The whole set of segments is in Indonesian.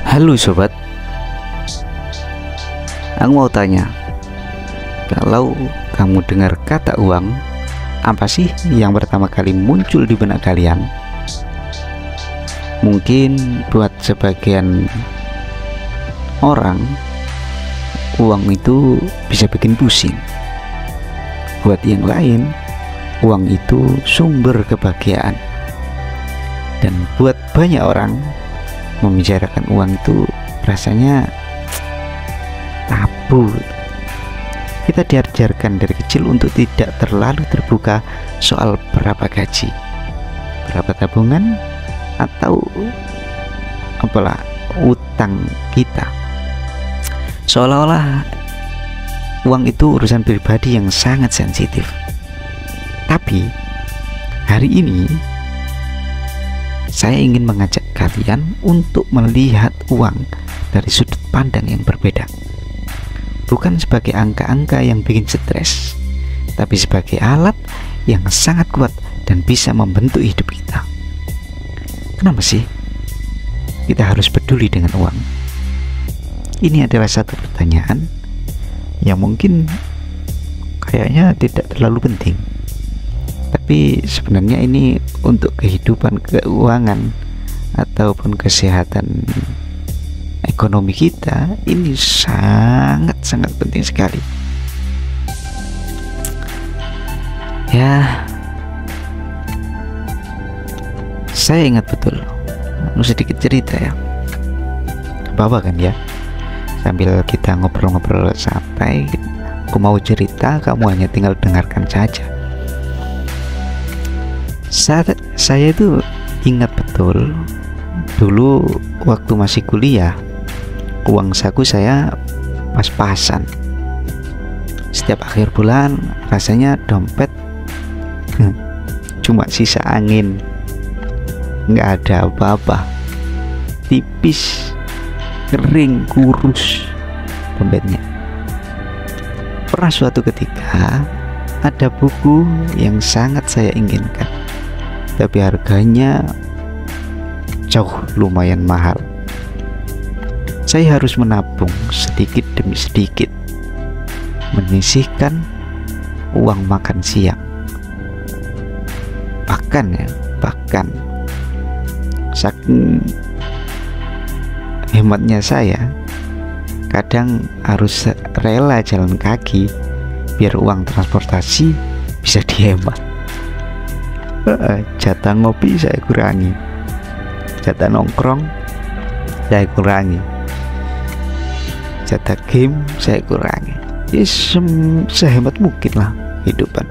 Halo sobat, aku mau tanya, kalau kamu dengar kata uang, apa sih yang pertama kali muncul di benak kalian? Mungkin buat sebagian orang, uang itu bisa bikin pusing. Buat yang lain, uang itu sumber kebahagiaan. Dan buat banyak orang, membicarakan uang itu rasanya tabu. Kita diajarkan dari kecil untuk tidak terlalu terbuka soal berapa gaji, berapa tabungan, atau apalah utang kita. Seolah-olah uang itu urusan pribadi yang sangat sensitif. Tapi hari ini saya ingin mengajak kalian untuk melihat uang dari sudut pandang yang berbeda. Bukan sebagai angka-angka yang bikin stres, tapi sebagai alat yang sangat kuat dan bisa membentuk hidup kita. Kenapa sih kita harus peduli dengan uang? Ini adalah satu pertanyaan yang mungkin kayaknya tidak terlalu penting, tapi sebenarnya ini untuk kehidupan keuangan ataupun kesehatan ekonomi kita, ini sangat-sangat penting sekali. Ya, saya ingat betul, sedikit cerita ya, apa kan ya, sambil kita ngobrol-ngobrol santai, aku mau cerita, kamu hanya tinggal dengarkan saja. Saya itu ingat betul dulu waktu masih kuliah, uang saku saya pas-pasan. Setiap akhir bulan rasanya dompet cuma sisa angin, nggak ada apa-apa, tipis, kering, kurus dompetnya. Pernah suatu ketika ada buku yang sangat saya inginkan, tapi harganya jauh lumayan mahal. Saya harus menabung sedikit demi sedikit, menyisihkan uang makan siang. Bahkan saking hematnya saya, kadang harus rela jalan kaki biar uang transportasi bisa dihemat. Jatah ngopi saya kurangi, jatah nongkrong saya kurangi, jatah game saya kurangi. Ya, sehemat mungkin lah kehidupan.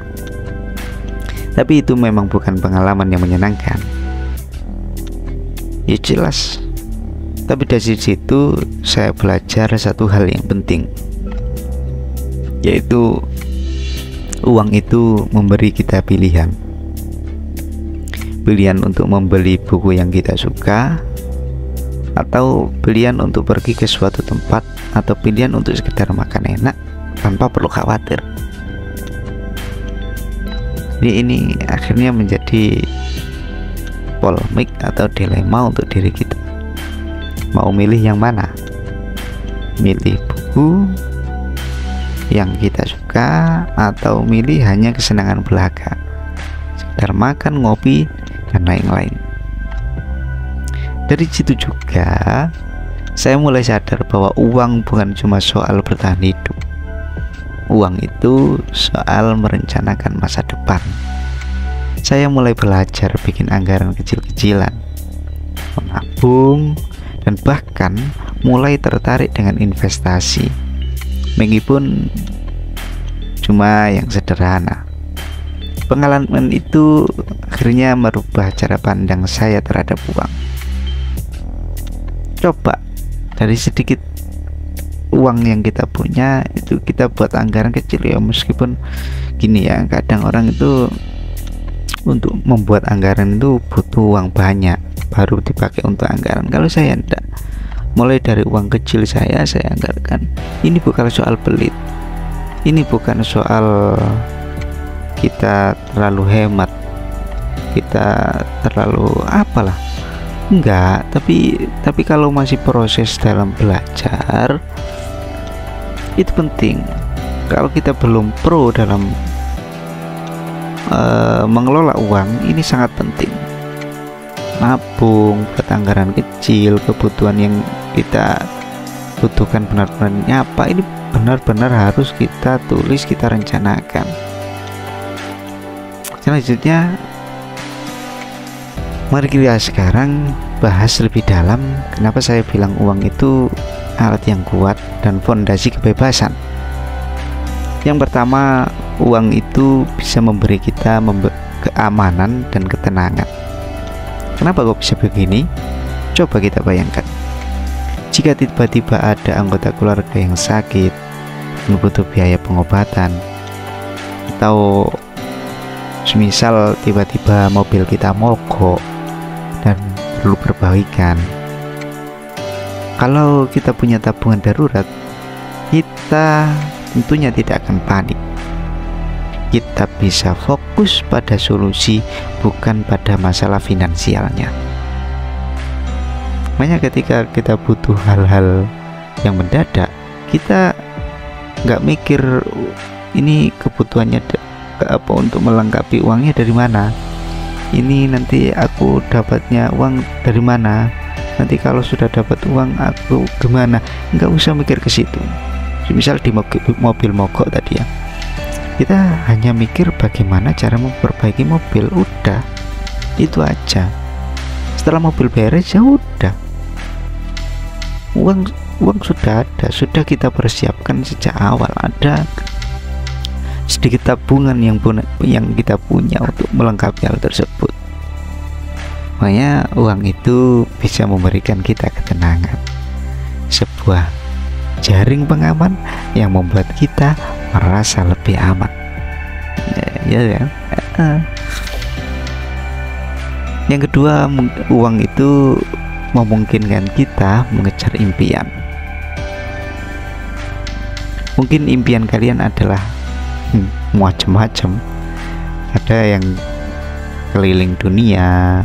Tapi itu memang bukan pengalaman yang menyenangkan, ya jelas. Tapi dari situ saya belajar satu hal yang penting, yaitu uang itu memberi kita pilihan untuk membeli buku yang kita suka, atau pilihan untuk pergi ke suatu tempat, atau pilihan untuk sekedar makan enak tanpa perlu khawatir. Jadi ini akhirnya menjadi polemik atau dilema untuk diri kita. Mau milih yang mana? Milih buku yang kita suka, atau milih hanya kesenangan belaka, sekedar makan, ngopi, dan lain-lain. Dari situ juga saya mulai sadar bahwa uang bukan cuma soal bertahan hidup. Uang itu soal merencanakan masa depan. Saya mulai belajar bikin anggaran kecil-kecilan, menabung, dan bahkan mulai tertarik dengan investasi, meskipun cuma yang sederhana. Pengalaman itu akhirnya merubah cara pandang saya terhadap uang. Coba dari sedikit uang yang kita punya itu kita buat anggaran kecil ya, meskipun gini ya, kadang orang itu untuk membuat anggaran itu butuh uang banyak baru dipakai untuk anggaran. Kalau saya enggak, mulai dari uang kecil saya anggarkan. Ini bukan soal pelit, ini bukan soal kita terlalu hemat, kita terlalu apalah, Enggak, tapi kalau masih proses dalam belajar itu penting. Kalau kita belum pro dalam mengelola uang, ini sangat penting. Nabung, buat anggaran kecil, kebutuhan yang kita butuhkan benar-benar apa, ini benar-benar harus kita tulis, kita rencanakan. Selanjutnya, mari kita sekarang bahas lebih dalam kenapa saya bilang uang itu alat yang kuat dan fondasi kebebasan. Yang pertama, uang itu bisa memberi kita keamanan dan ketenangan. Kenapa kok bisa begini? Coba kita bayangkan, jika tiba-tiba ada anggota keluarga yang sakit, butuh biaya pengobatan, atau semisal tiba-tiba mobil kita mogok dan perlu perbaikan. Kalau kita punya tabungan darurat, kita tentunya tidak akan panik. Kita bisa fokus pada solusi, bukan pada masalah finansialnya. Makanya ketika kita butuh hal-hal yang mendadak, kita nggak mikir ini kebutuhannya apa, untuk melengkapi uangnya dari mana, ini nanti aku dapatnya uang dari mana, nanti kalau sudah dapat uang aku gimana. Nggak usah mikir ke situ. Misal di mobil mogok tadi ya, kita hanya mikir bagaimana cara memperbaiki mobil, udah itu aja. Setelah mobil beres ya udah, uang sudah ada, sudah kita persiapkan sejak awal. Ada sedikit tabungan yang kita punya untuk melengkapi hal tersebut. Makanya uang itu bisa memberikan kita ketenangan, sebuah jaring pengaman yang membuat kita merasa lebih aman. Ya. Yang kedua, uang itu memungkinkan kita mengejar impian. Mungkin impian kalian adalah macam-macam. Ada yang keliling dunia,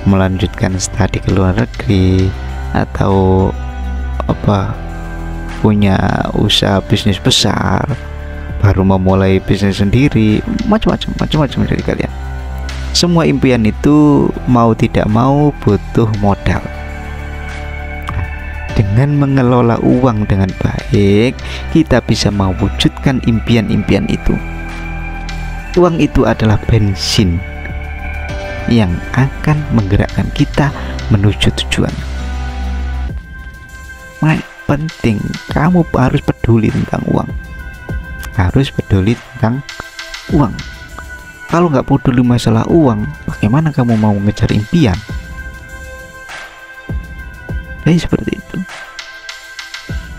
melanjutkan studi ke luar negeri, atau punya usaha bisnis besar, baru memulai bisnis sendiri, macam-macam dari kalian. Semua impian itu mau tidak mau butuh modal. Dengan mengelola uang dengan baik, kita bisa mewujudkan impian-impian itu. Uang itu adalah bensin yang akan menggerakkan kita menuju tujuan. Penting, kamu harus peduli tentang uang. Kalau nggak peduli masalah uang, bagaimana kamu mau mengejar impian? Jadi seperti itu.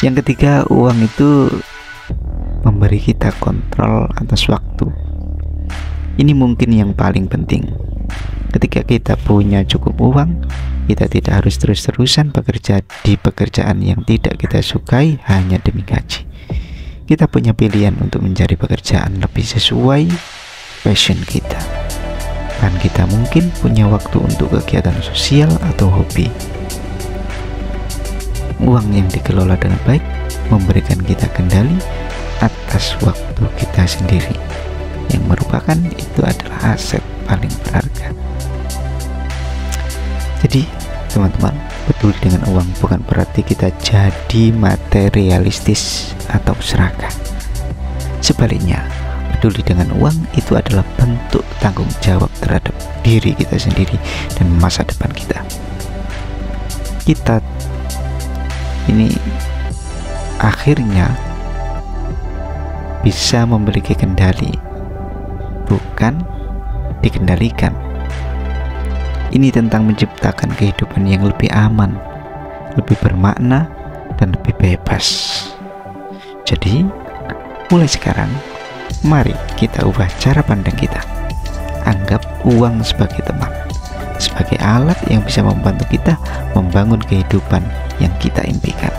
Yang ketiga, uang itu memberi kita kontrol atas waktu. Ini mungkin yang paling penting. Ketika kita punya cukup uang, kita tidak harus terus-terusan bekerja di pekerjaan yang tidak kita sukai hanya demi gaji. Kita punya pilihan untuk mencari pekerjaan lebih sesuai passion kita. Dan kita mungkin punya waktu untuk kegiatan sosial atau hobi. Uang yang dikelola dengan baik memberikan kita kendali atas waktu kita sendiri, yang merupakan itu adalah aset paling berharga. Jadi teman-teman, peduli dengan uang bukan berarti kita jadi materialistis atau serakah. Sebaliknya, peduli dengan uang itu adalah bentuk tanggung jawab terhadap diri kita sendiri dan masa depan kita. Kita ini akhirnya bisa memiliki kendali, bukan dikendalikan. Ini tentang menciptakan kehidupan yang lebih aman, lebih bermakna, dan lebih bebas. Jadi, mulai sekarang, mari kita ubah cara pandang kita. Anggap uang sebagai teman, sebagai alat yang bisa membantu kita membangun kehidupan yang kita impikan.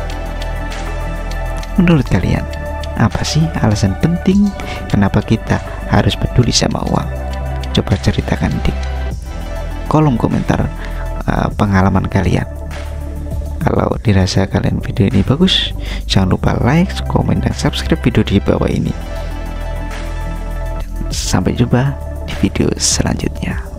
Menurut kalian, apa sih alasan penting kenapa kita harus peduli sama uang? Coba ceritakan di kolom komentar pengalaman kalian. Kalau dirasa kalian video ini bagus, jangan lupa like, komen, dan subscribe video di bawah ini. Sampai jumpa di video selanjutnya.